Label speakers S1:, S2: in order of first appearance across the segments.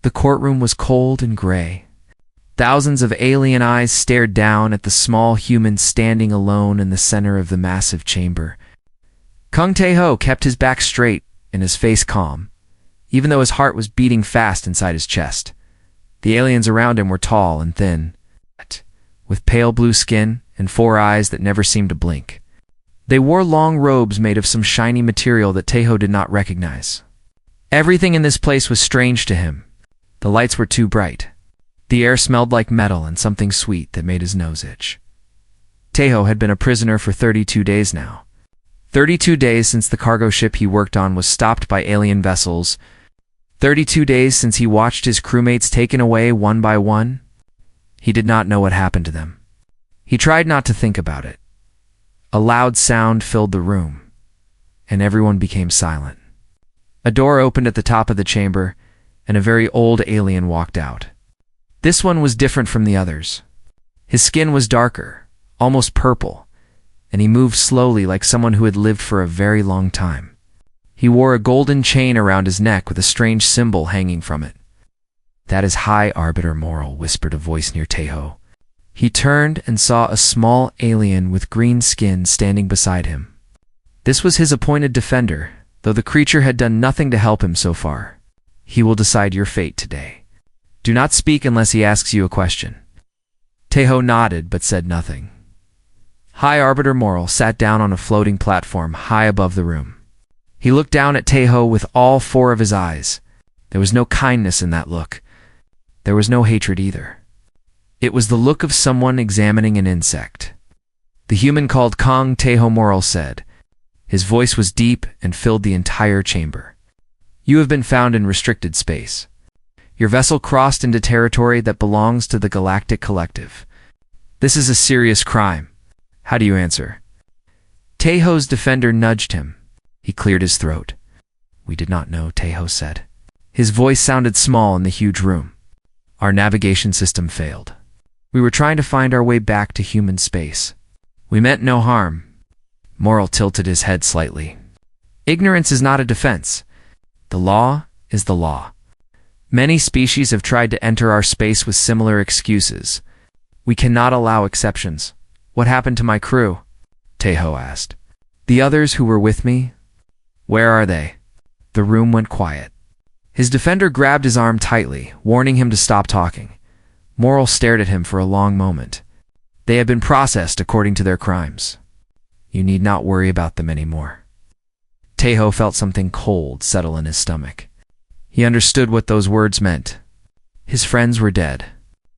S1: The courtroom was cold and gray. Thousands of alien eyes stared down at the small human standing alone in the center of the massive chamber. Kung Tae-ho kept his back straight and his face calm, even though his heart was beating fast inside his chest. The aliens around him were tall and thin, with pale blue skin and 4 eyes that never seemed to blink. They wore long robes made of some shiny material that Tae-ho did not recognize. Everything in this place was strange to him. The lights were too bright. The air smelled like metal and something sweet that made his nose itch. Tae-ho had been a prisoner for 32 days now. 32 days since the cargo ship he worked on was stopped by alien vessels. 32 days since he watched his crewmates taken away one by one. He did not know what happened to them. He tried not to think about it. A loud sound filled the room, and everyone became silent. A door opened at the top of the chamber, and a very old alien walked out. This one was different from the others. His skin was darker, almost purple, and he moved slowly like someone who had lived for a very long time. He wore a golden chain around his neck with a strange symbol hanging from it. "That is High Arbiter Moral," whispered a voice near Tae-ho. He turned and saw a small alien with green skin standing beside him. This was his appointed defender, though the creature had done nothing to help him so far. "He will decide your fate today. Do not speak unless he asks you a question." Tae-ho nodded but said nothing. High Arbiter Moral sat down on a floating platform high above the room. He looked down at Tae-ho with all 4 of his eyes. There was no kindness in that look. There was no hatred either. It was the look of someone examining an insect. The human called Kung Tae-ho Moral said. His voice was deep and filled the entire chamber. "You have been found in restricted space. Your vessel crossed into territory that belongs to the Galactic Collective. This is a serious crime. How do you answer?" Tae-ho's defender nudged him. He cleared his throat. "We did not know," Tae-ho said. His voice sounded small in the huge room. "Our navigation system failed. We were trying to find our way back to human space. We meant no harm." Moral tilted his head slightly. "Ignorance is not a defense. The law is the law. Many species have tried to enter our space with similar excuses. We cannot allow exceptions." "What happened to my crew?" Tae-ho asked. "The others who were with me? Where are they?" The room went quiet. His defender grabbed his arm tightly, warning him to stop talking. Moral stared at him for a long moment. "They have been processed according to their crimes. You need not worry about them anymore." Tae-ho felt something cold settle in his stomach. He understood what those words meant. His friends were dead.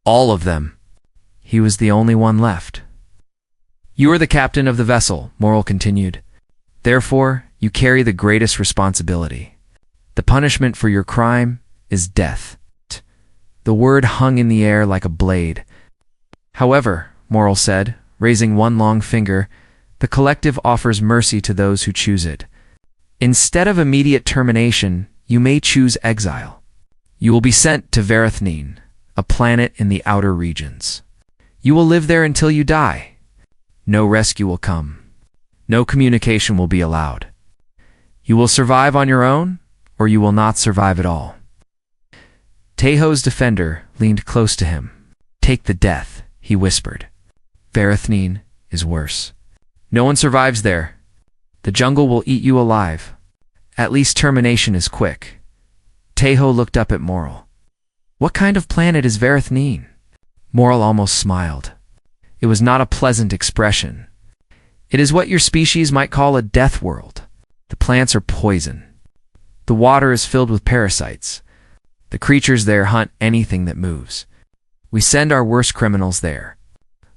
S1: All of them. He was the only one left. "You are the captain of the vessel," Moral continued. "Therefore, you carry the greatest responsibility. The punishment for your crime is death." The word hung in the air like a blade. "However," Moral said, raising one long finger, "the collective offers mercy to those who choose it. Instead of immediate termination, you may choose exile. You will be sent to Varathnin, a planet in the outer regions. You will live there until you die. No rescue will come. No communication will be allowed. You will survive on your own, or you will not survive at all." Tae-ho's defender leaned close to him. "Take the death," he whispered. "Varathnin is worse. No one survives there. The jungle will eat you alive. At least termination is quick." Tae-ho looked up at Moral. "What kind of planet is Varathnin?" Moral almost smiled. It was not a pleasant expression. "It is what your species might call a death world. The plants are poison. The water is filled with parasites. The creatures there hunt anything that moves. We send our worst criminals there.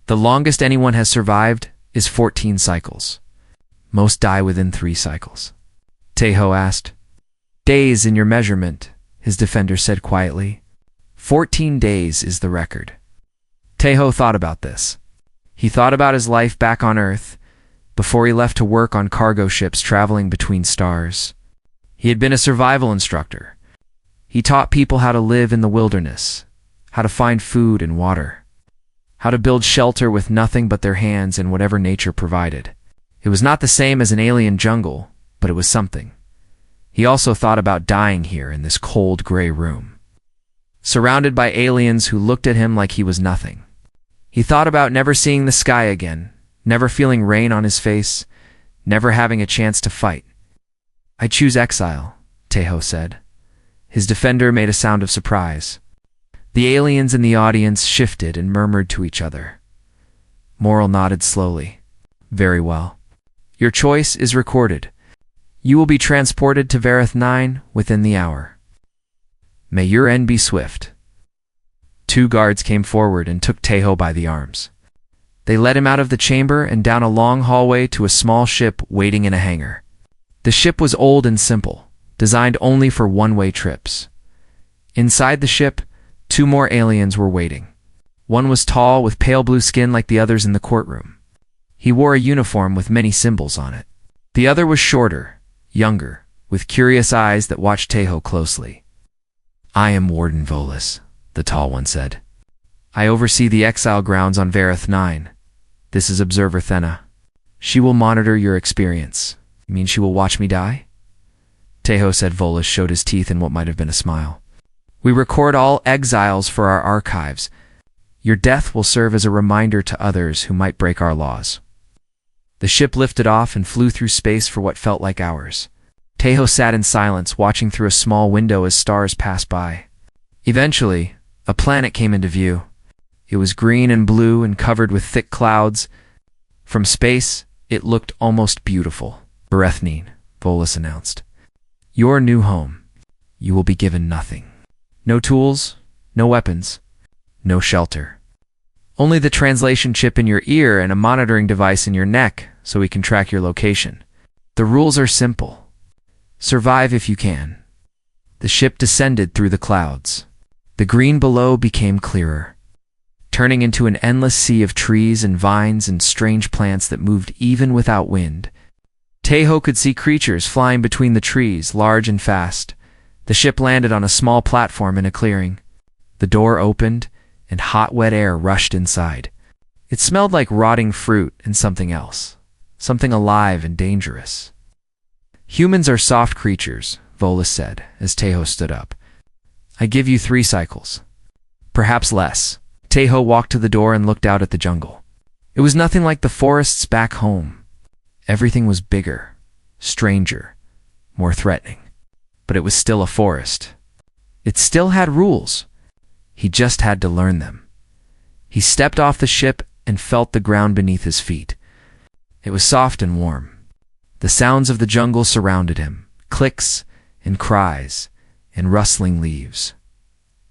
S1: The longest anyone has survived is 14 cycles. Most die within 3 cycles." Tae-ho asked. "Days in your measurement," his defender said quietly. 14 days is the record." Tae-ho thought about this. He thought about his life back on Earth, before he left to work on cargo ships traveling between stars. He had been a survival instructor. He taught people how to live in the wilderness, how to find food and water, how to build shelter with nothing but their hands and whatever nature provided. It was not the same as an alien jungle, but it was something. He also thought about dying here in this cold gray room. surrounded by aliens who looked at him like he was nothing. He thought about never seeing the sky again, never feeling rain on his face, never having a chance to fight. "I choose exile," Tejo said. His defender made a sound of surprise. The aliens in the audience shifted and murmured to each other. Moral nodded slowly. "Very well. Your choice is recorded. You will be transported to Vareth 9 within the hour. May your end be swift." 2 guards came forward and took Tejo by the arms. They led him out of the chamber and down a long hallway to a small ship waiting in a hangar. The ship was old and simple, designed only for one-way trips. Inside the ship, 2 more aliens were waiting. One was tall with pale blue skin like the others in the courtroom. He wore a uniform with many symbols on it. The other was shorter, younger, with curious eyes that watched Tejo closely. "I am Warden Volus," the tall one said. "I oversee the exile grounds on Vareth 9. This is Observer Thena. She will monitor your experience." "You mean she will watch me die?" Tejo said. Volus showed his teeth in what might have been a smile. "We record all exiles for our archives. Your death will serve as a reminder to others who might break our laws." The ship lifted off and flew through space for what felt like hours. Tejo sat in silence, watching through a small window as stars passed by. Eventually, a planet came into view. It was green and blue and covered with thick clouds. From space, it looked almost beautiful. "Vareth 9, Volus announced. "Your new home. You will be given nothing. No tools, no weapons, no shelter. Only the translation chip in your ear and a monitoring device in your neck so we can track your location. The rules are simple. Survive if you can." The ship descended through the clouds. The green below became clearer, turning into an endless sea of trees and vines and strange plants that moved even without wind. Tejo could see creatures flying between the trees, large and fast. The ship landed on a small platform in a clearing. The door opened, and hot, wet air rushed inside. It smelled like rotting fruit and something else, something alive and dangerous. "Humans are soft creatures," Volus said, as Tejo stood up. "I give you 3 cycles. Perhaps less." Tejo walked to the door and looked out at the jungle. It was nothing like the forests back home. Everything was bigger, stranger, more threatening. But it was still a forest. It still had rules. He just had to learn them. He stepped off the ship and felt the ground beneath his feet. It was soft and warm. The sounds of the jungle surrounded him, clicks and cries and rustling leaves.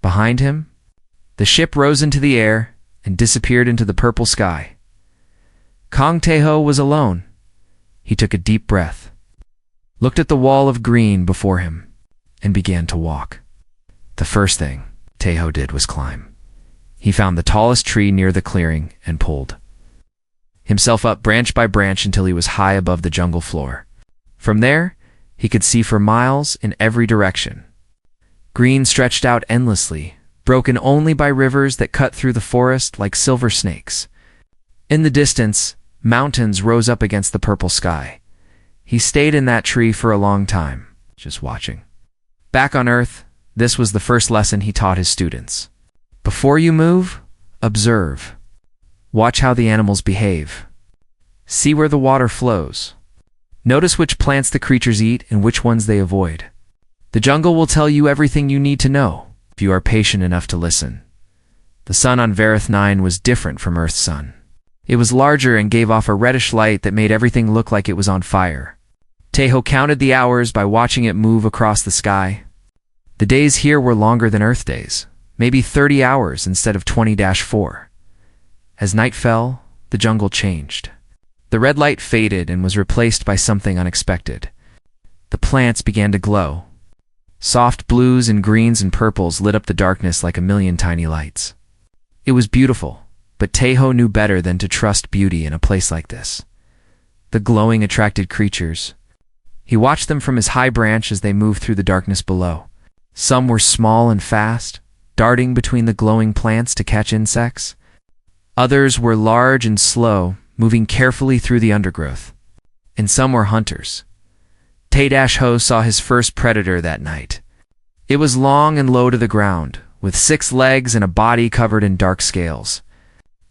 S1: Behind him, the ship rose into the air and disappeared into the purple sky. Kong Tejo was alone. He took a deep breath, looked at the wall of green before him, and began to walk. The first thing Tejo did was climb. He found the tallest tree near the clearing and pulled himself up branch by branch until he was high above the jungle floor. From there, he could see for miles in every direction. Green stretched out endlessly, broken only by rivers that cut through the forest like silver snakes. In the distance, mountains rose up against the purple sky. He stayed in that tree for a long time, just watching. Back on Earth, this was the first lesson he taught his students. Before you move, observe. Watch how the animals behave. See where the water flows. Notice which plants the creatures eat and which ones they avoid. The jungle will tell you everything you need to know if you are patient enough to listen. The sun on Vareth 9 was different from Earth's sun. It was larger and gave off a reddish light that made everything look like it was on fire. Tejo counted the hours by watching it move across the sky. The days here were longer than Earth days, maybe 30 hours instead of 20-4. As night fell, the jungle changed. The red light faded and was replaced by something unexpected. The plants began to glow. Soft blues and greens and purples lit up the darkness like a million tiny lights. It was beautiful, but Tejo knew better than to trust beauty in a place like this. The glowing attracted creatures. He watched them from his high branch as they moved through the darkness below. Some were small and fast, darting between the glowing plants to catch insects. Others were large and slow, moving carefully through the undergrowth. And some were hunters. Tejo saw his first predator that night. It was long and low to the ground, with 6 legs and a body covered in dark scales.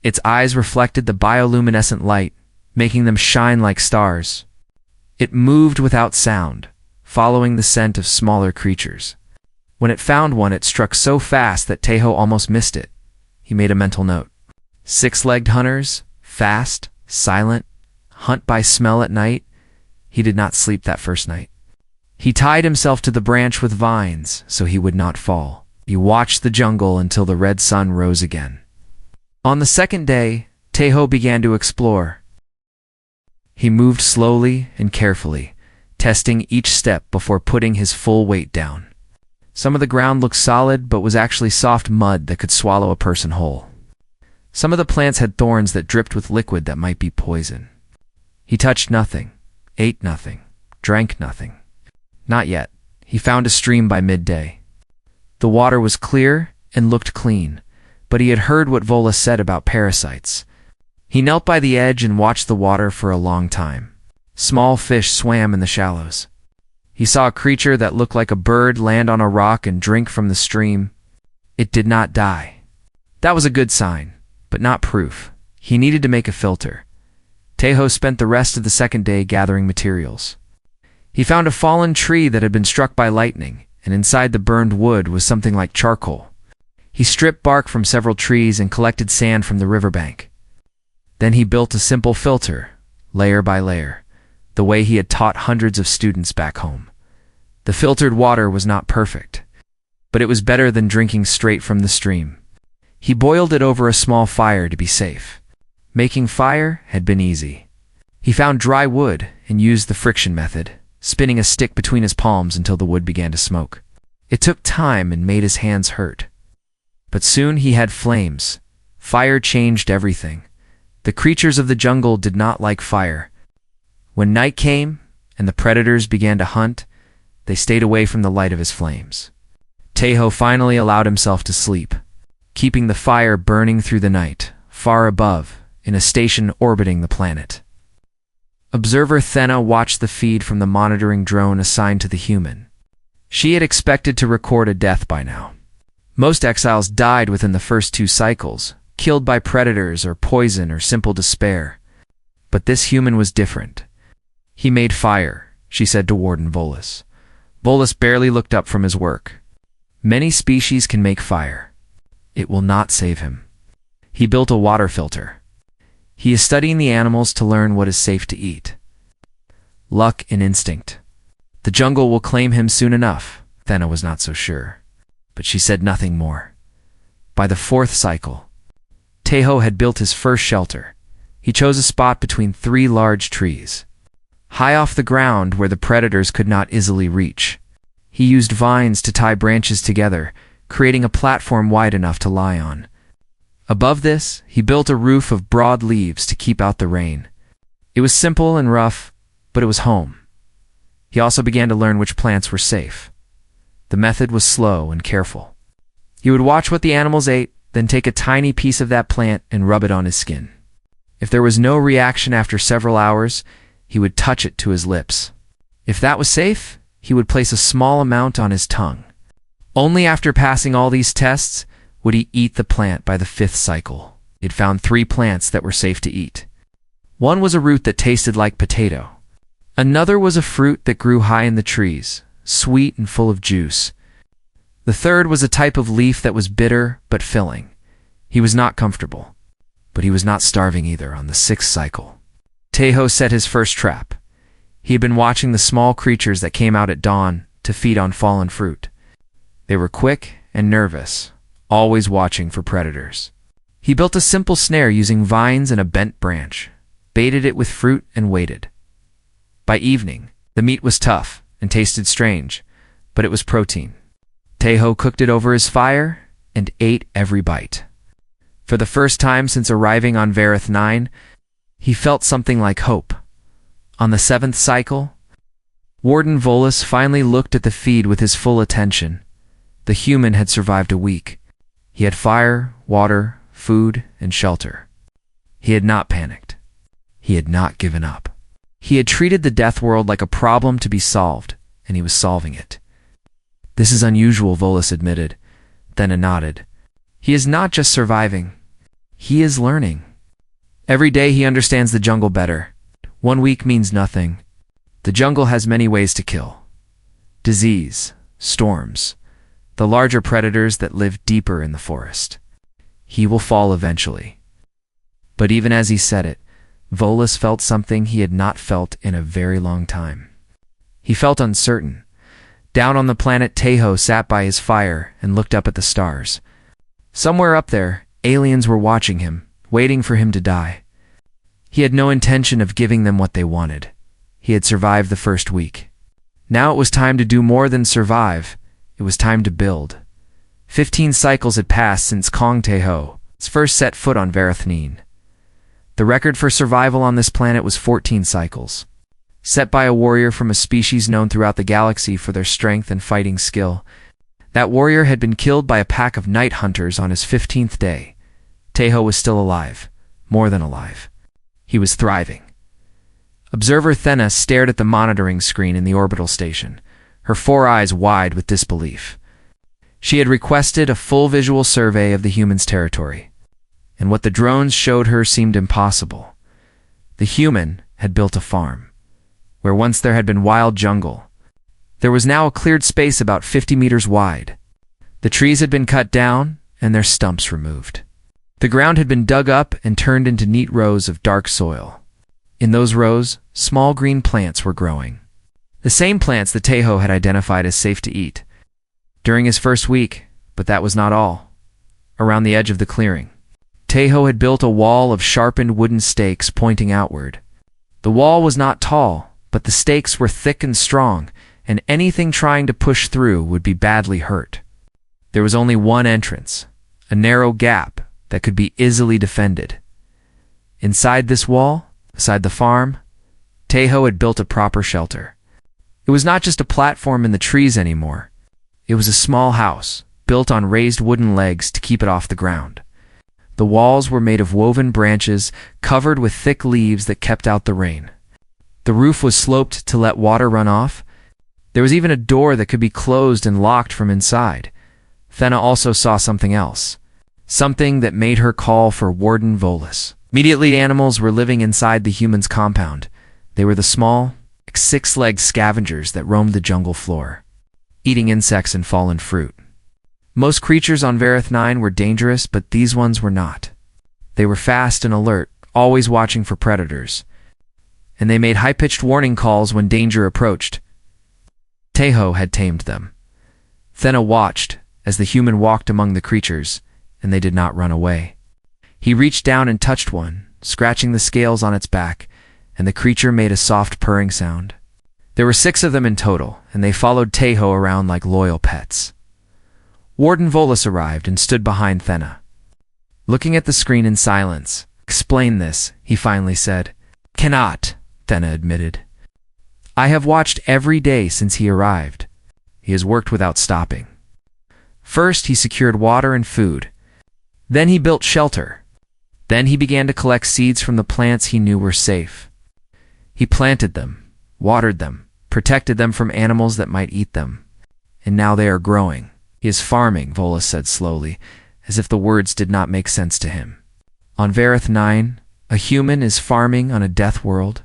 S1: Its eyes reflected the bioluminescent light, making them shine like stars. It moved without sound, following the scent of smaller creatures. When it found one, it struck so fast that Tejo almost missed it. He made a mental note. 6-legged hunters, fast, silent, hunt by smell at night. He did not sleep that first night. He tied himself to the branch with vines so he would not fall. He watched the jungle until the red sun rose again. On the second day, Tejo began to explore. He moved slowly and carefully, testing each step before putting his full weight down. Some of the ground looked solid, but was actually soft mud that could swallow a person whole. Some of the plants had thorns that dripped with liquid that might be poison. He touched nothing, ate nothing, drank nothing. Not yet. He found a stream by midday. The water was clear and looked clean, but he had heard what Vola said about parasites. He knelt by the edge and watched the water for a long time. Small fish swam in the shallows. He saw a creature that looked like a bird land on a rock and drink from the stream. It did not die. That was a good sign, but not proof. He needed to make a filter. Tejo spent the rest of the second day gathering materials. He found a fallen tree that had been struck by lightning, and inside the burned wood was something like charcoal. He stripped bark from several trees and collected sand from the riverbank. Then he built a simple filter, layer by layer, the way he had taught hundreds of students back home. The filtered water was not perfect, but it was better than drinking straight from the stream. He boiled it over a small fire to be safe. Making fire had been easy. He found dry wood and used the friction method, spinning a stick between his palms until the wood began to smoke. It took time and made his hands hurt. But soon he had flames. Fire changed everything. The creatures of the jungle did not like fire. When night came and the predators began to hunt, they stayed away from the light of his flames. Tejo finally allowed himself to sleep, keeping the fire burning through the night, far above, in a station orbiting the planet. Observer Thena watched the feed from the monitoring drone assigned to the human. She had expected to record a death by now. Most exiles died within the first 2 cycles, killed by predators or poison or simple despair. But this human was different. He made fire, she said to Warden Volus. Volus barely looked up from his work. Many species can make fire. It will not save him. He built a water filter. He is studying the animals to learn what is safe to eat. Luck and instinct. The jungle will claim him soon enough. Thena was not so sure, but she said nothing more. By the 4th cycle, Tejo had built his first shelter. He chose a spot between 3 large trees, high off the ground where the predators could not easily reach. He used vines to tie branches together, creating a platform wide enough to lie on. Above this, he built a roof of broad leaves to keep out the rain. It was simple and rough, but it was home. He also began to learn which plants were safe. The method was slow and careful. He would watch what the animals ate, then take a tiny piece of that plant and rub it on his skin. If there was no reaction after several hours, he would touch it to his lips. If that was safe, he would place a small amount on his tongue. Only after passing all these tests would he eat the plant by the 5th cycle. He had found 3 plants that were safe to eat. One was a root that tasted like potato. Another was a fruit that grew high in the trees, sweet and full of juice. The third was a type of leaf that was bitter but filling. He was not comfortable, but he was not starving either on the 6th cycle. Tejo set his first trap. He had been watching the small creatures that came out at dawn to feed on fallen fruit. They were quick and nervous, always watching for predators. He built a simple snare using vines and a bent branch, baited it with fruit and waited. By evening, the meat was tough and tasted strange, but it was protein. Tejo cooked it over his fire and ate every bite. For the first time since arriving on Vareth 9, he felt something like hope. On the 7th cycle, Warden Volus finally looked at the feed with his full attention. The human had survived a week. He had fire, water, food, and shelter. He had not panicked. He had not given up. He had treated the death world like a problem to be solved, and he was solving it. This is unusual, Volus admitted, Thena nodded. He is not just surviving. He is learning. Every day he understands the jungle better. 1 week means nothing. The jungle has many ways to kill. Disease, storms, the larger predators that live deeper in the forest. He will fall eventually. But even as he said it, Volus felt something he had not felt in a very long time. He felt uncertain. Down on the planet, Tejo sat by his fire and looked up at the stars. Somewhere up there, aliens were watching him, waiting for him to die. He had no intention of giving them what they wanted. He had survived the first week. Now it was time to do more than survive. It was time to build. 15 cycles had passed since Kong Tejo first set foot on Varathnin. The record for survival on this planet was 14 cycles, set by a warrior from a species known throughout the galaxy for their strength and fighting skill. That warrior had been killed by a pack of night hunters on his 15th day. Tejo was still alive, more than alive. He was thriving. Observer Thena stared at the monitoring screen in the orbital station, her 4 eyes wide with disbelief. She had requested a full visual survey of the humans' territory, and what the drones showed her seemed impossible. The human had built a farm. Where once there had been wild jungle, there was now a cleared space about 50 meters wide. The trees had been cut down and their stumps removed. The ground had been dug up and turned into neat rows of dark soil. In those rows, small green plants were growing. The same plants that Tejo had identified as safe to eat during his first week, but that was not all. Around the edge of the clearing, Tejo had built a wall of sharpened wooden stakes pointing outward. The wall was not tall, but the stakes were thick and strong, and anything trying to push through would be badly hurt. There was only one entrance, a narrow gap that could be easily defended. Inside this wall, beside the farm, Tejo had built a proper shelter. It was not just a platform in the trees anymore. It was a small house, built on raised wooden legs to keep it off the ground. The walls were made of woven branches covered with thick leaves that kept out the rain. The roof was sloped to let water run off. There was even a door that could be closed and locked from inside. Thena also saw something else, something that made her call for Warden Volus. Immediately, animals were living inside the human's compound. They were the small, 6-legged scavengers that roamed the jungle floor, eating insects and fallen fruit. Most creatures on Varathnin were dangerous, but these ones were not. They were fast and alert, always watching for predators, and they made high-pitched warning calls when danger approached. Tejo had tamed them. Thena watched as the human walked among the creatures, and they did not run away. He reached down and touched one, scratching the scales on its back, and the creature made a soft purring sound. There were 6 of them in total, and they followed Tejo around like loyal pets. Warden Volus arrived and stood behind Thena, looking at the screen in silence. "Explain this," he finally said. "Cannot," Thena admitted. "I have watched every day since he arrived. He has worked without stopping. First, he secured water and food. Then he built shelter. Then he began to collect seeds from the plants he knew were safe. He planted them, watered them, protected them from animals that might eat them. And now they are growing. He is farming," Volus said slowly, as if the words did not make sense to him. "On Varathnin, a human is farming on a death world?"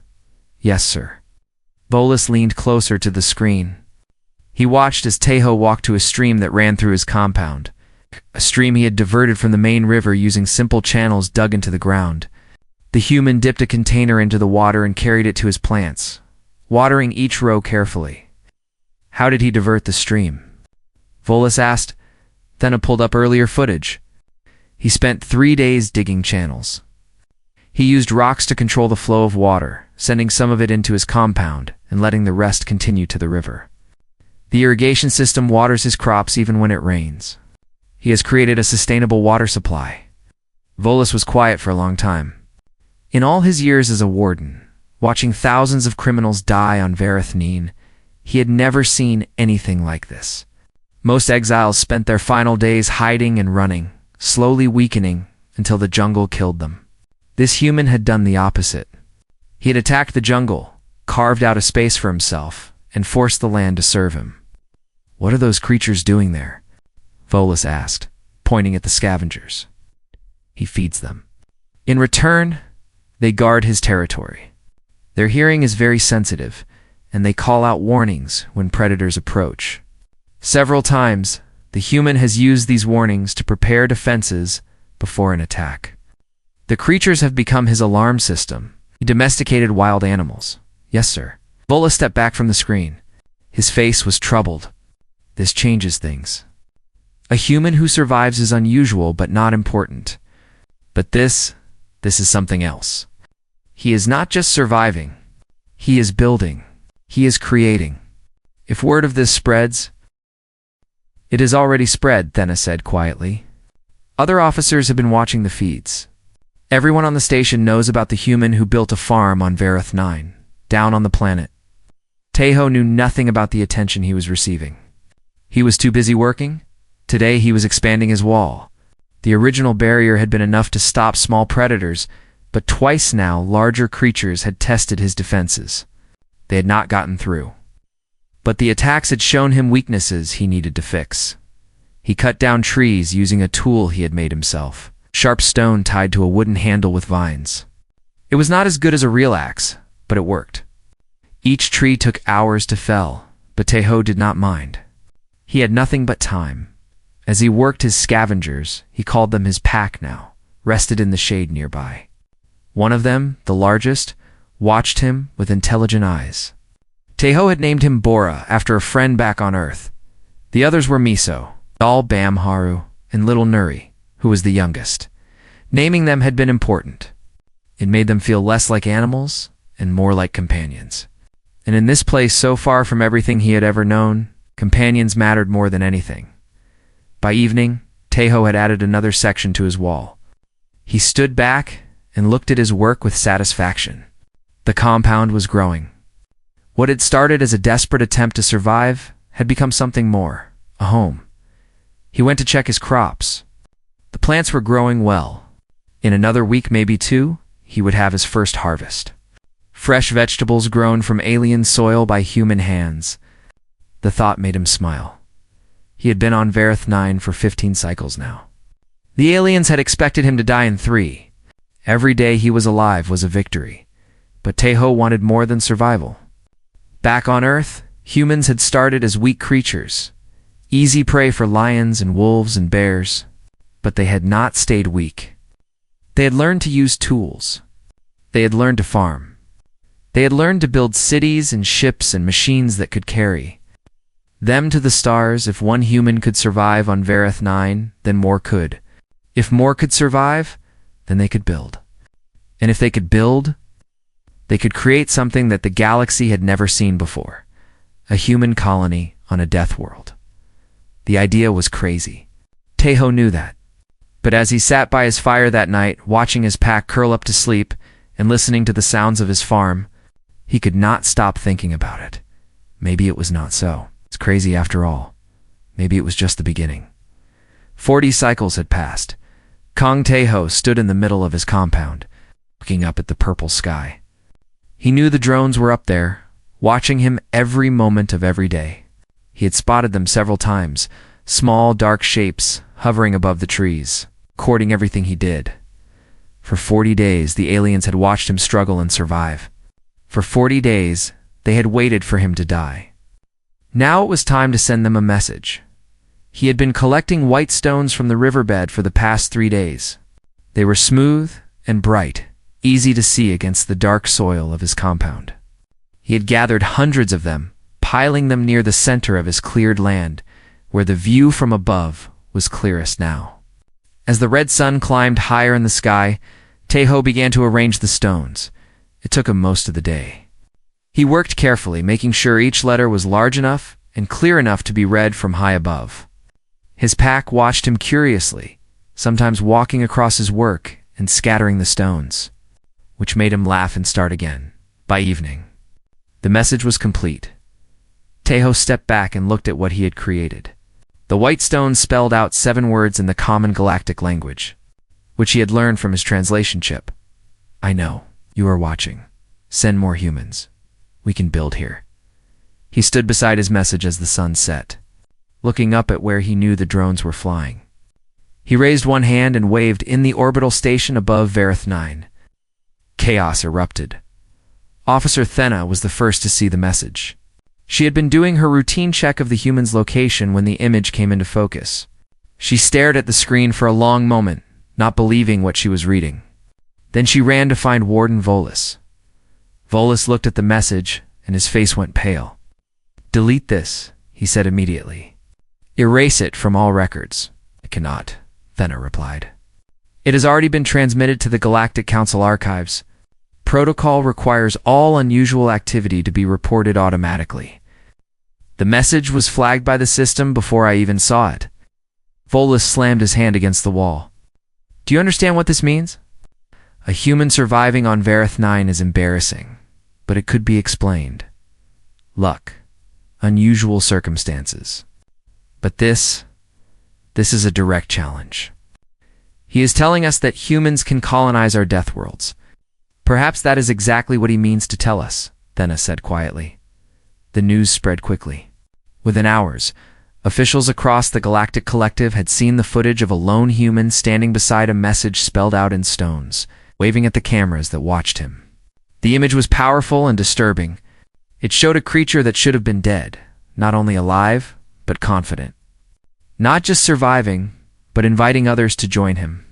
S1: "Yes, sir." Volus leaned closer to the screen. He watched as Tejo walked to a stream that ran through his compound, a stream he had diverted from the main river using simple channels dug into the ground. The human dipped a container into the water and carried it to his plants, watering each row carefully. "How did he divert the stream?" Volus asked. Thena pulled up earlier footage. He spent 3 days digging channels. He used rocks to control the flow of water, sending some of it into his compound and letting the rest continue to the river. The irrigation system waters his crops even when it rains. He has created a sustainable water supply. Volus was quiet for a long time. In all his years as a warden, watching thousands of criminals die on Varathnin, he had never seen anything like this. Most exiles spent their final days hiding and running, slowly weakening until the jungle killed them. This human had done the opposite. He had attacked the jungle, carved out a space for himself, and forced the land to serve him. "What are those creatures doing there?" Volus asked. pointing at the scavengers. He feeds them. In return, they guard his territory. Their hearing is very sensitive, and they call out warnings when predators approach. Several times, the human has used these warnings to prepare defenses before an attack. The creatures have become his alarm system. He domesticated wild animals. Yes, sir. Vola stepped back from the screen. His face was troubled. This changes things. A human who survives is unusual but not important. But this is something else. He is not just surviving. He is building. He is creating. If word of this spreads... It has already spread, Thena said quietly. Other officers have been watching the feeds. Everyone on the station knows about the human who built a farm on Vareth 9, down on the planet. Tejo knew nothing about the attention he was receiving. He was too busy working. Today he was expanding his wall. The original barrier had been enough to stop small predators, but twice now larger creatures had tested his defenses. They had not gotten through. But the attacks had shown him weaknesses he needed to fix. He cut down trees using a tool he had made himself, sharp stone tied to a wooden handle with vines. It was not as good as a real axe, but it worked. Each tree took hours to fell, but Tejo did not mind. He had nothing but time. As he worked his scavengers, he called them his pack now, rested in the shade nearby. One of them, the largest, watched him with intelligent eyes. Tejo had named him Bora after a friend back on Earth. The others were Miso, Dal Bamharu, and Little Nuri, who was the youngest. Naming them had been important. It made them feel less like animals and more like companions. And in this place so far from everything he had ever known, companions mattered more than anything. By evening, Tejo had added another section to his wall. He stood back and looked at his work with satisfaction. The compound was growing. What had started as a desperate attempt to survive had become something more, a home. He went to check his crops. The plants were growing well. In another week, maybe two, he would have his first harvest. Fresh vegetables grown from alien soil by human hands. The thought made him smile. He had been on Vareth 9 for 15 cycles now. The aliens had expected him to die in 3. Every day he was alive was a victory. But Tejo wanted more than survival. Back on Earth, humans had started as weak creatures, easy prey for lions and wolves and bears, but they had not stayed weak. They had learned to use tools. They had learned to farm. They had learned to build cities and ships and machines that could carry them to the stars. If one human could survive on Vareth 9, then more could. If more could survive, then they could build. And if they could build, they could create something that the galaxy had never seen before, a human colony on a death world. The idea was crazy. Tejo knew that. But as he sat by his fire that night, watching his pack curl up to sleep and listening to the sounds of his farm, he could not stop thinking about it. Maybe it was not so. It's crazy after all. Maybe it was just the beginning. 40 cycles had passed. Kong Tejo stood in the middle of his compound, looking up at the purple sky. He knew the drones were up there, watching him every moment of every day. He had spotted them several times, small, dark shapes hovering above the trees, recording everything he did. For 40 days, the aliens had watched him struggle and survive. For 40 days, they had waited for him to die. Now it was time to send them a message. He had been collecting white stones from the riverbed for the past 3 days. They were smooth and bright, easy to see against the dark soil of his compound. He had gathered hundreds of them, piling them near the center of his cleared land, where the view from above was clearest now. As the red sun climbed higher in the sky, Tejo began to arrange the stones. It took him most of the day. He worked carefully, making sure each letter was large enough and clear enough to be read from high above. His pack watched him curiously, sometimes walking across his work and scattering the stones, which made him laugh and start again. By evening, the message was complete. Tejo stepped back and looked at what he had created. The white stones spelled out 7 words in the common galactic language, which he had learned from his translation chip. I know, you are watching. Send more humans. We can build here. He stood beside his message as the sun set, looking up at where he knew the drones were flying. He raised one hand and waved in the orbital station above Vareth 9. Chaos erupted. Officer Thenna was the first to see the message. She had been doing her routine check of the human's location when the image came into focus. She stared at the screen for a long moment, not believing what she was reading. Then she ran to find Warden Volus. Volus looked at the message, and his face went pale. "Delete this," he said immediately. "Erase it from all records." "I cannot," Thenna replied. "It has already been transmitted to the Galactic Council archives. Protocol requires all unusual activity to be reported automatically. The message was flagged by the system before I even saw it." Volus slammed his hand against the wall. "Do you understand what this means? A human surviving on Vareth 9 is embarrassing, but it could be explained. Luck. Unusual circumstances. But this is a direct challenge. He is telling us that humans can colonize our death worlds. Perhaps that is exactly what he means to tell us," Thenna said quietly. The news spread quickly. Within hours, officials across the Galactic Collective had seen the footage of a lone human standing beside a message spelled out in stones, waving at the cameras that watched him. The image was powerful and disturbing. It showed a creature that should have been dead, not only alive, but confident. Not just surviving, but inviting others to join him.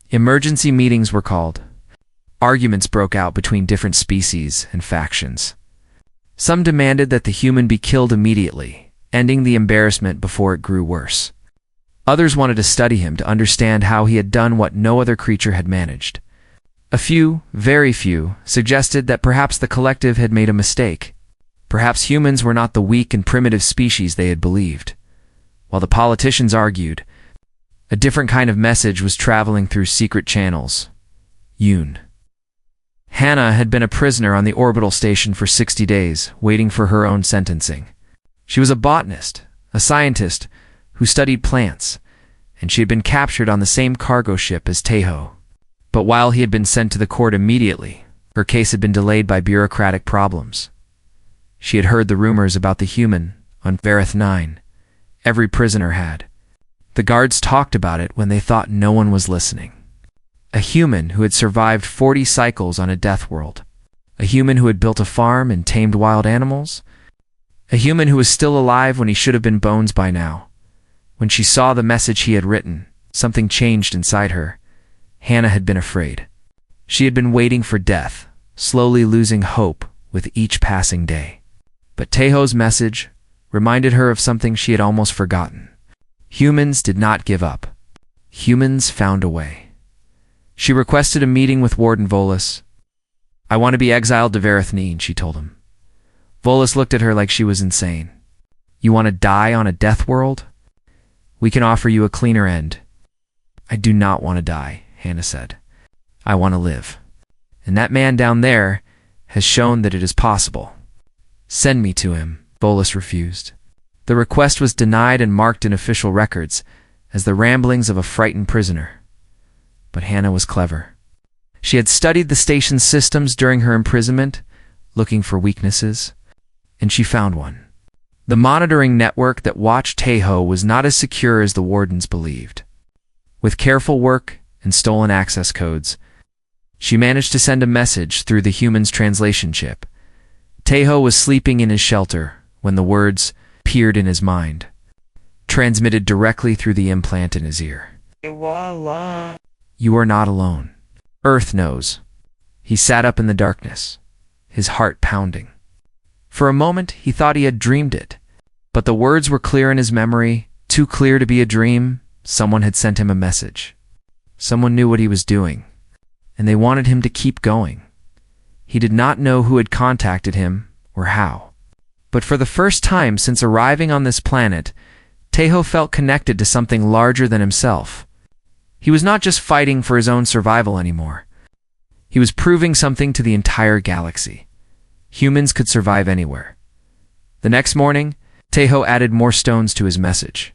S1: Emergency meetings were called. Arguments broke out between different species and factions. Some demanded that the human be killed immediately, ending the embarrassment before it grew worse. Others wanted to study him to understand how he had done what no other creature had managed. A few, very few, suggested that perhaps the collective had made a mistake. Perhaps humans were not the weak and primitive species they had believed. While the politicians argued, a different kind of message was traveling through secret channels. Yoon. Hannah had been a prisoner on the orbital station for 60 days, waiting for her own sentencing. She was a botanist, a scientist who studied plants, and she had been captured on the same cargo ship as Taeho. But while he had been sent to the court immediately, her case had been delayed by bureaucratic problems. She had heard the rumors about the human on Vareth 9. Every prisoner had. The guards talked about it when they thought no one was listening. A human who had survived 40 cycles on a death world. A human who had built a farm and tamed wild animals. A human who was still alive when he should have been bones by now. When she saw the message he had written, something changed inside her. Hannah had been afraid. She had been waiting for death, slowly losing hope with each passing day. But Taeho's message reminded her of something she had almost forgotten. Humans did not give up. Humans found a way. She requested a meeting with Warden Volus. "I want to be exiled to Vareth 9, she told him. Volus looked at her like she was insane. "You want to die on a death world? We can offer you a cleaner end." "I do not want to die," Hannah said. "I want to live. And that man down there has shown that it is possible." "Send me to him," Volus refused. The request was denied and marked in official records as the ramblings of a frightened prisoner. But Hannah was clever. She had studied the station's systems during her imprisonment, looking for weaknesses, and she found one. The monitoring network that watched Taeho was not as secure as the wardens believed. With careful work and stolen access codes, she managed to send a message through the human's translation chip. Taeho was sleeping in his shelter when the words appeared in his mind, transmitted directly through the implant in his ear. "You are not alone. Earth knows." He sat up in the darkness, his heart pounding. For a moment, he thought he had dreamed it, but the words were clear in his memory, too clear to be a dream. Someone had sent him a message. Someone knew what he was doing, and they wanted him to keep going. He did not know who had contacted him or how. But for the first time since arriving on this planet, Taeho felt connected to something larger than himself. He was not just fighting for his own survival anymore. He was proving something to the entire galaxy. Humans could survive anywhere. The next morning, Taeho added more stones to his message.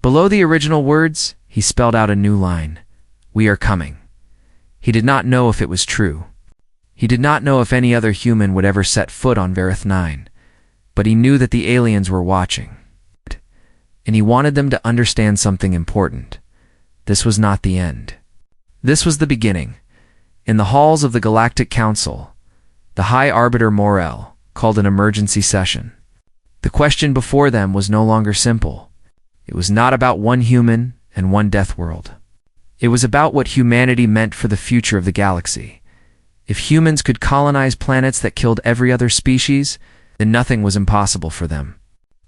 S1: Below the original words, he spelled out a new line. "We are coming." He did not know if it was true. He did not know if any other human would ever set foot on Vareth 9, but he knew that the aliens were watching. And he wanted them to understand something important. this was not the end. This was the beginning. In the halls of the Galactic Council, the High Arbiter Morel called an emergency session. The question before them was no longer simple. It was not about one human and one death world. It was about what humanity meant for the future of the galaxy. If humans could colonize planets that killed every other species, then nothing was impossible for them.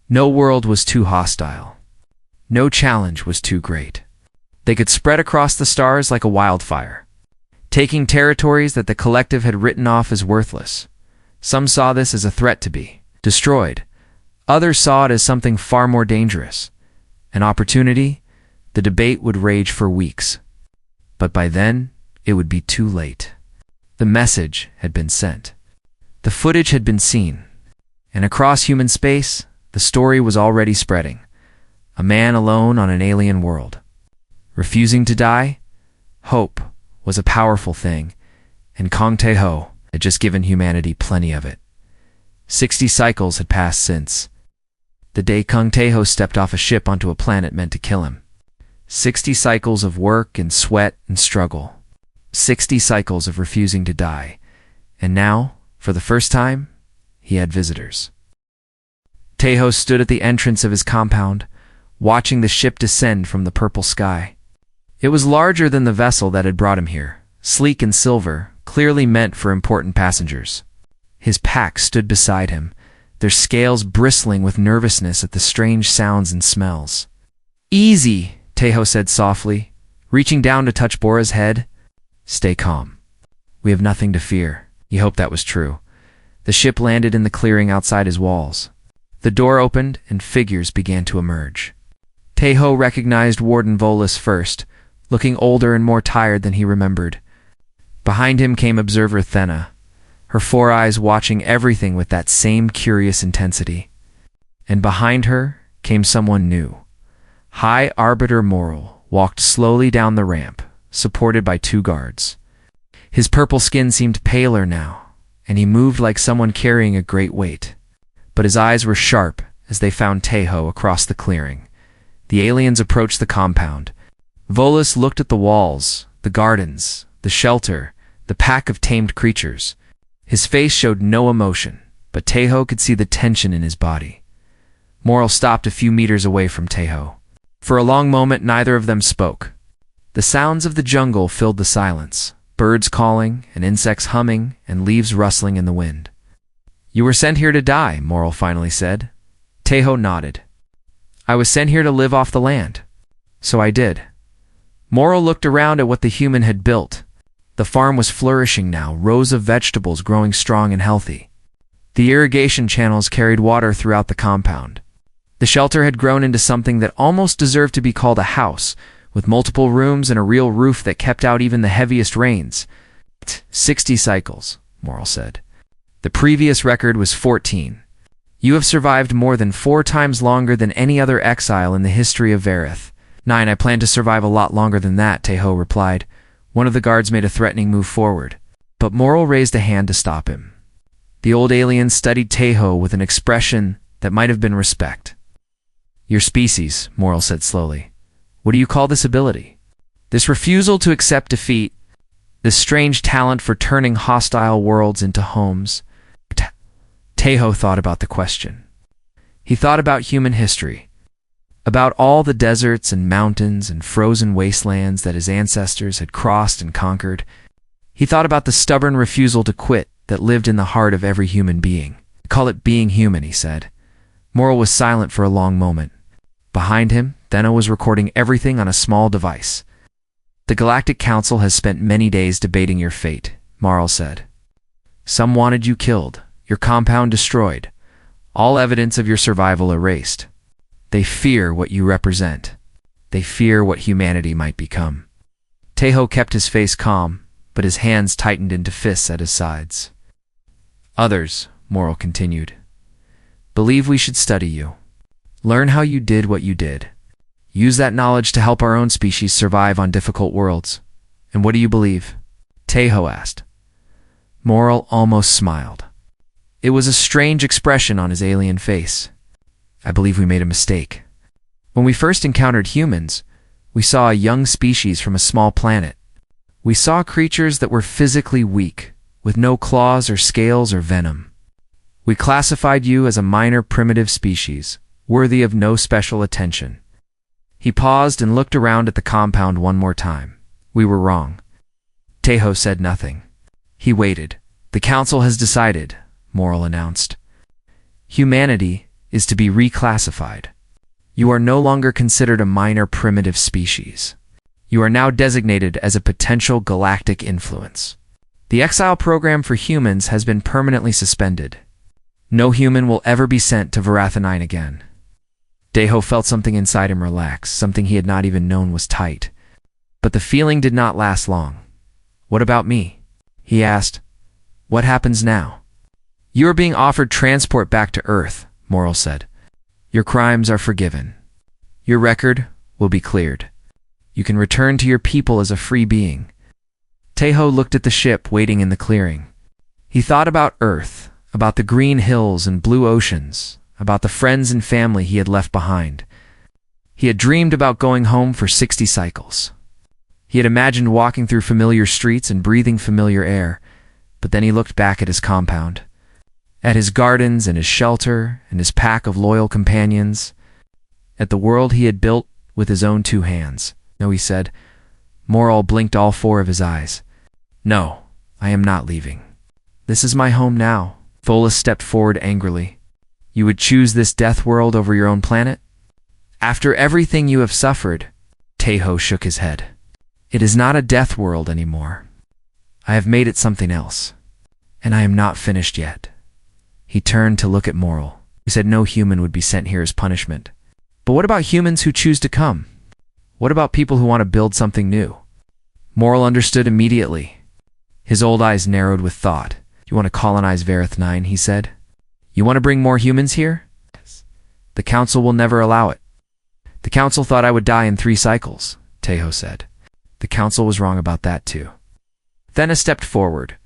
S1: No world was too hostile. No challenge was too great. They could spread across the stars like a wildfire, taking territories that the collective had written off as worthless. Some saw this as a threat to be destroyed. Others saw it as something far more dangerous. An opportunity. The debate would rage for weeks. But by then, it would be too late. The message had been sent. The footage had been seen. And across human space, the story was already spreading. A man alone on an alien world. Refusing to die? Hope was a powerful thing, and Kong Tae-ho had just given humanity plenty of it. 60 cycles had passed since the day Kong Tae-ho stepped off a ship onto a planet meant to kill him. 60 cycles of work and sweat and struggle. 60 cycles of refusing to die. And now, for the first time, he had visitors. Tae-ho stood at the entrance of his compound, watching the ship descend from the purple sky. It was larger than the vessel that had brought him here, sleek and silver, clearly meant for important passengers. His pack stood beside him, their scales bristling with nervousness at the strange sounds and smells. "Easy," Tae-ho said softly, reaching down to touch Bora's head. "Stay calm. We have nothing to fear." He hoped that was true. The ship landed in the clearing outside his walls. The door opened and figures began to emerge. Tae-ho recognized Warden Volus first, looking older and more tired than he remembered. Behind him came Observer Thena, her 4 eyes watching everything with that same curious intensity. And behind her came someone new. High Arbiter Moral walked slowly down the ramp, supported by 2 guards. His purple skin seemed paler now, and he moved like someone carrying a great weight. But his eyes were sharp as they found Tae-ho across the clearing. The aliens approached the compound. Volus looked at the walls, the gardens, the shelter, the pack of tamed creatures. His face showed no emotion, but Tae-ho could see the tension in his body. Moral stopped a few meters away from Tae-ho. For a long moment, neither of them spoke. The sounds of the jungle filled the silence, birds calling, and insects humming, and leaves rustling in the wind. "You were sent here to die," Moral finally said. Tae-ho nodded. "I was sent here to live off the land. So I did." Moral looked around at what the human had built. The farm was flourishing now, rows of vegetables growing strong and healthy. The irrigation channels carried water throughout the compound. The shelter had grown into something that almost deserved to be called a house, with multiple rooms and a real roof that kept out even the heaviest rains. 60 cycles, Moral said. The previous record was 14. You have survived more than 4 times longer than any other exile in the history of Vareth. 9, I plan to survive a lot longer than that, Tae-ho replied. One of the guards made a threatening move forward, but Moral raised a hand to stop him. The old alien studied Tae-ho with an expression that might have been respect. "Your species," Moral said slowly. "What do you call this ability? This refusal to accept defeat, this strange talent for turning hostile worlds into homes?" Tae-ho thought about the question. He thought about human history, about all the deserts and mountains and frozen wastelands that his ancestors had crossed and conquered. He thought about the stubborn refusal to quit that lived in the heart of every human being. "Call it being human," he said. Moral was silent for a long moment. Behind him, Thena was recording everything on a small device. "The Galactic Council has spent many days debating your fate," Moral said. "Some wanted you killed, your compound destroyed, all evidence of your survival erased. They fear what you represent. They fear what humanity might become." Tae-ho kept his face calm, but his hands tightened into fists at his sides. "Others," Moral continued, "believe we should study you. Learn how you did what you did. Use that knowledge to help our own species survive on difficult worlds." "And what do you believe?" Tae-ho asked. Moral almost smiled. It was a strange expression on his alien face. "I believe we made a mistake. When we first encountered humans, We saw a young species from a small planet. We saw creatures that were physically weak, with no claws or scales or venom. We classified you as a minor primitive species, worthy of no special attention." He paused and looked around at the compound one more time. "We were wrong." Tejo said nothing. He waited. "The council has decided," Moral announced. "Humanity is to be reclassified. You are no longer considered a minor primitive species. You are now designated as a potential galactic influence. The exile program for humans has been permanently suspended. No human will ever be sent to Varathanine again." Tejo felt something inside him relax, something he had not even known was tight. But the feeling did not last long. "What about me?" he asked. "What happens now?" "You are being offered transport back to Earth," Moral said. "Your crimes are forgiven. Your record will be cleared. You can return to your people as a free being." Tejo looked at the ship waiting in the clearing. He thought about Earth, about the green hills and blue oceans, about the friends and family he had left behind. He had dreamed about going home for 60 cycles. He had imagined walking through familiar streets and breathing familiar air, but then he looked back at his compound, at his gardens and his shelter and his pack of loyal companions, at the world he had built with his own 2 hands. "No," he said. Moral blinked all 4 of his eyes. "No, I am not leaving. This is my home now." Tholas stepped forward angrily. "You would choose this death world over your own planet? After everything you have suffered?" Tejo shook his head. "It is not a death world anymore. I have made it something else. And I am not finished yet." He turned to look at Moral. He said no human would be sent here as punishment. "But what about humans who choose to come? What about people who want to build something new?" Moral understood immediately. His old eyes narrowed with thought. "You want to colonize Varathanine," he said. "You want to bring more humans here?" "The council will never allow it." "The council thought I would die in 3 cycles," Tejo said. "The council was wrong about that too." Thena stepped forward.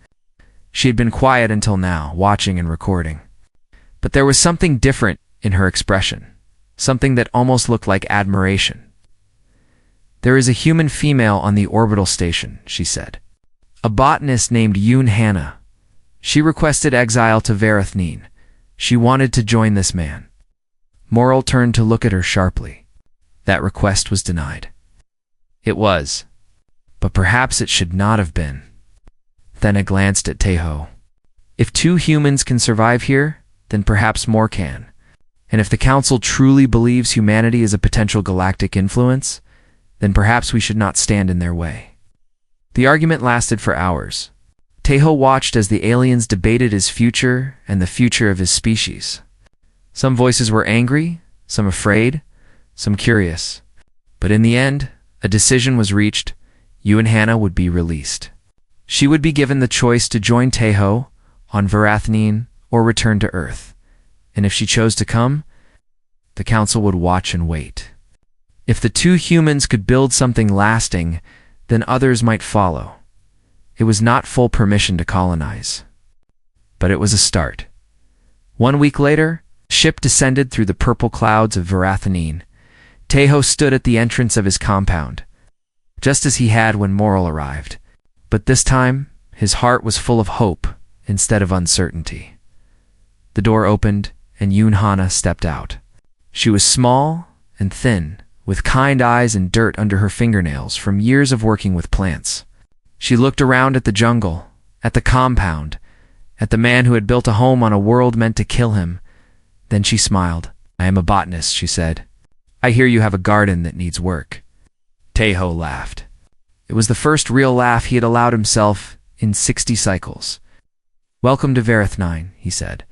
S1: She had been quiet until now, watching and recording. But there was something different in her expression, something that almost looked like admiration. "There is a human female on the orbital station," she said. "A botanist named Yoon Hannah. She requested exile to Varathanine. She wanted to join this man." Moral turned to look at her sharply. That request was denied. It was. But perhaps it should not have been. Thena glanced at Tejo. "If 2 humans can survive here, then perhaps more can. And if the council truly believes humanity is a potential galactic influence, then perhaps we should not stand in their way." The argument lasted for hours. Tejo watched as the aliens debated his future and the future of his species. Some voices were angry, some afraid, some curious. But in the end, a decision was reached. Yoon Hannah would be released. She would be given the choice to join Tejo on Varathanine or return to Earth. And if she chose to come, the council would watch and wait. If the 2 humans could build something lasting, then others might follow. It was not full permission to colonize. But it was a start. 1 week later, a ship descended through the purple clouds of Varathanine. Tejo stood at the entrance of his compound, just as he had when Moral arrived. But this time, his heart was full of hope instead of uncertainty. The door opened, and Yoon Hannah stepped out. She was small and thin, with kind eyes and dirt under her fingernails from years of working with plants. She looked around at the jungle, at the compound, at the man who had built a home on a world meant to kill him. Then she smiled. "I am a botanist," she said. "I hear you have a garden that needs work." Tejo laughed. It was the first real laugh he had allowed himself in 60 cycles. "Welcome to Varathanine," he said.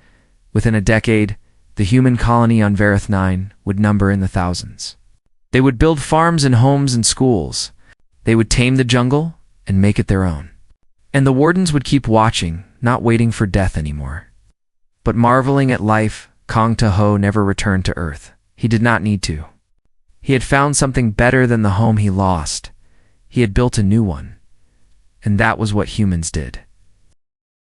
S1: Within a decade, the human colony on Varathanine would number in the thousands. They would build farms and homes and schools. They would tame the jungle and make it their own. And the wardens would keep watching, not waiting for death anymore. But marveling at life, Kong Taho never returned to Earth. He did not need to. He had found something better than the home he lost. He had built a new one. And that was what humans did.